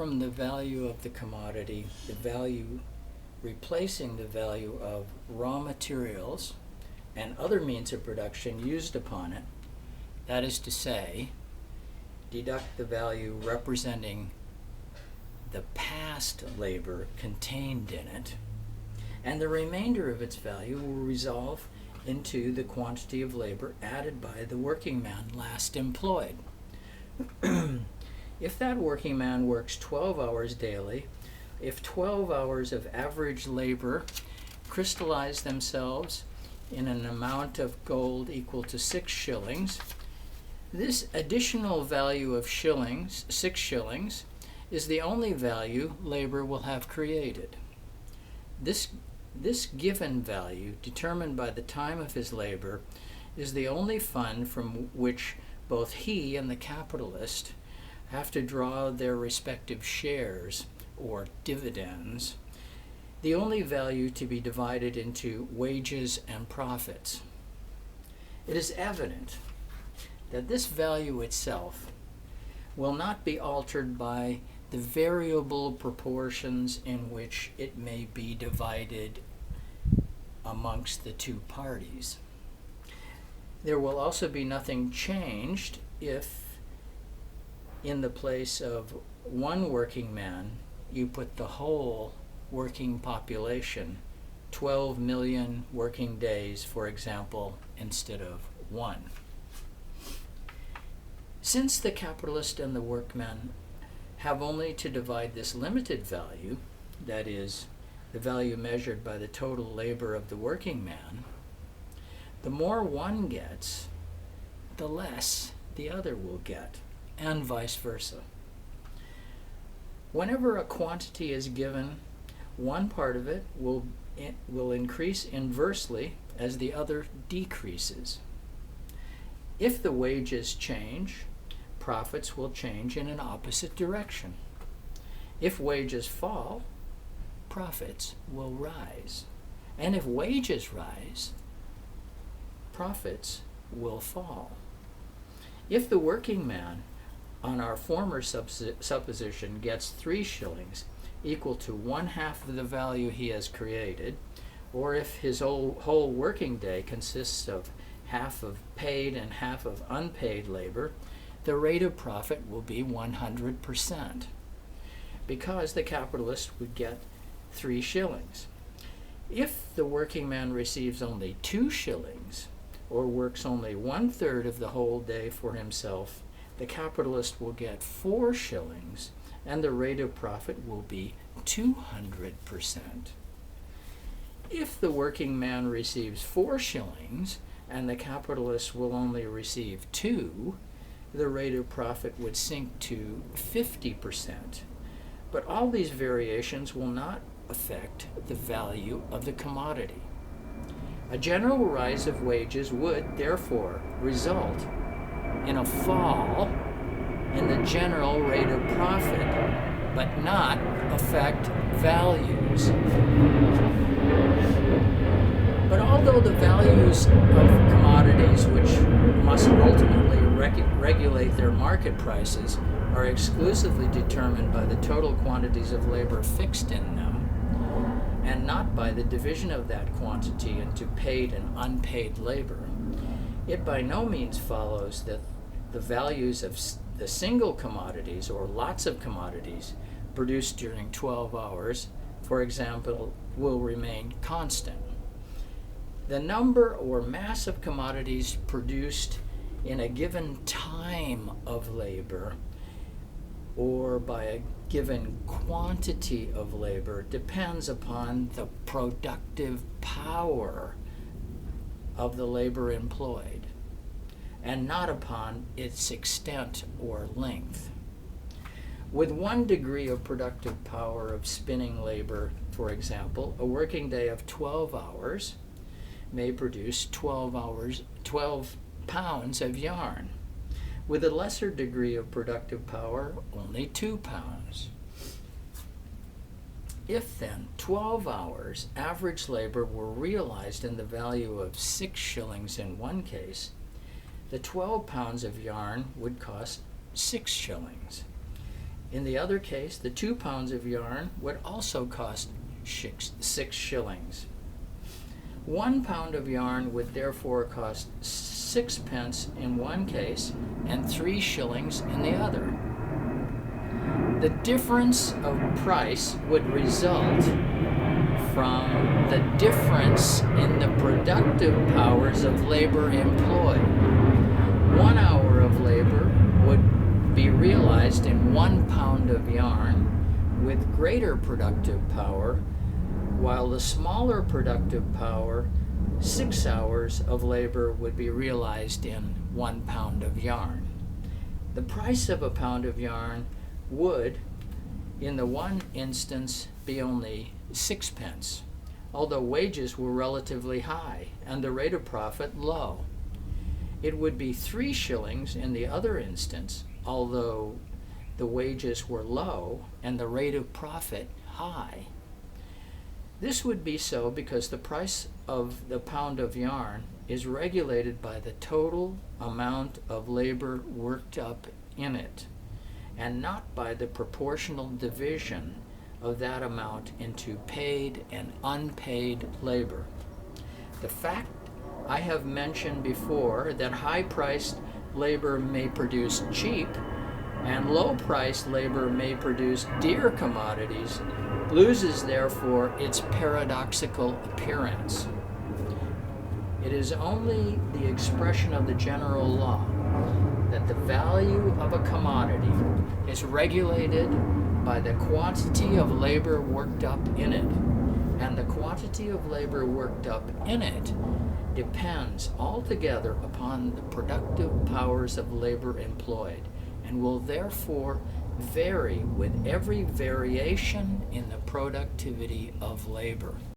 from the value of the commodity, the value replacing the value of raw materials and other means of production used upon it. That is to say, deduct the value representing the past labor contained in it, and the remainder of its value will resolve into the quantity of labor added by the working man last employed. If that working man works 12 hours daily, if 12 hours of average labor crystallize themselves in an amount of gold equal to 6 shillings, this additional value of 6 shillings, is the only value labor will have created. This given value, determined by the time of his labor, is the only fund from which both he and the capitalist have to draw their respective shares, or dividends, the only value to be divided into wages and profits. It is evident that this value itself will not be altered by the variable proportions in which it may be divided amongst the two parties. There will also be nothing changed if, in the place of one working man, you put the whole working population, 12 million working days, for example, instead of one. Since the capitalist and the workman have only to divide this limited value, that is, the value measured by the total labor of the working man, the more one gets, the less the other will get, and vice versa. Whenever a quantity is given, one part of it will increase inversely as the other decreases. If the wages change, profits will change in an opposite direction. If wages fall, profits will rise. And if wages rise, profits will fall. If the working man, on our former supposition, gets 3 shillings, equal to 1/2 of the value he has created, or if his whole working day consists of half of paid and half of unpaid labor, the rate of profit will be 100%, because the capitalist would get 3 shillings. If the working man receives only 2 shillings, or works only 1/3 of the whole day for himself, the capitalist will get 4 shillings, and the rate of profit will be 200%. If the working man receives 4 shillings, and the capitalist will only receive 2, the rate of profit would sink to 50%. But all these variations will not affect the value of the commodity. A general rise of wages would, therefore, result in a fall in the general rate of profit, but not affect values. But although the values of commodities, which must ultimately regulate their market prices, are exclusively determined by the total quantities of labor fixed in them, and not by the division of that quantity into paid and unpaid labor, it by no means follows that the values of the single commodities or lots of commodities produced during 12 hours, for example, will remain constant. The number or mass of commodities produced in a given time of labor or by a given quantity of labor depends upon the productive power of the labor employed, and not upon its extent or length. With 1 degree of productive power of spinning labor, for example, a working day of 12 hours may produce 12 pounds of yarn. With a lesser degree of productive power, only 2 pounds. If then 12 hours average labor were realized in the value of 6 shillings in one case, the 12 pounds of yarn would cost 6 shillings. In the other case, the 2 pounds of yarn would also cost 6 shillings. 1 pound of yarn would therefore cost 6 pence in one case and 3 shillings in the other. The difference of price would result from the difference in the productive powers of labor employed. 1 hour of labor would be realized in 1 pound of yarn with greater productive power, while the smaller productive power, 6 hours of labor, would be realized in 1 pound of yarn. The price of a pound of yarn would, in the one instance, be only 6 pence, although wages were relatively high and the rate of profit low. It would be 3 shillings in the other instance, although the wages were low and the rate of profit high. This would be so because the price of the pound of yarn is regulated by the total amount of labor worked up in it, and not by the proportional division of that amount into paid and unpaid labor. The fact I have mentioned before that high-priced labor may produce cheap and low-priced labor may produce dear commodities loses therefore its paradoxical appearance. It is only the expression of the general law that the value of a commodity is regulated by the quantity of labor worked up in it, and the quantity of labor worked up in it depends altogether upon the productive powers of labor employed, and will therefore vary with every variation in the productivity of labor.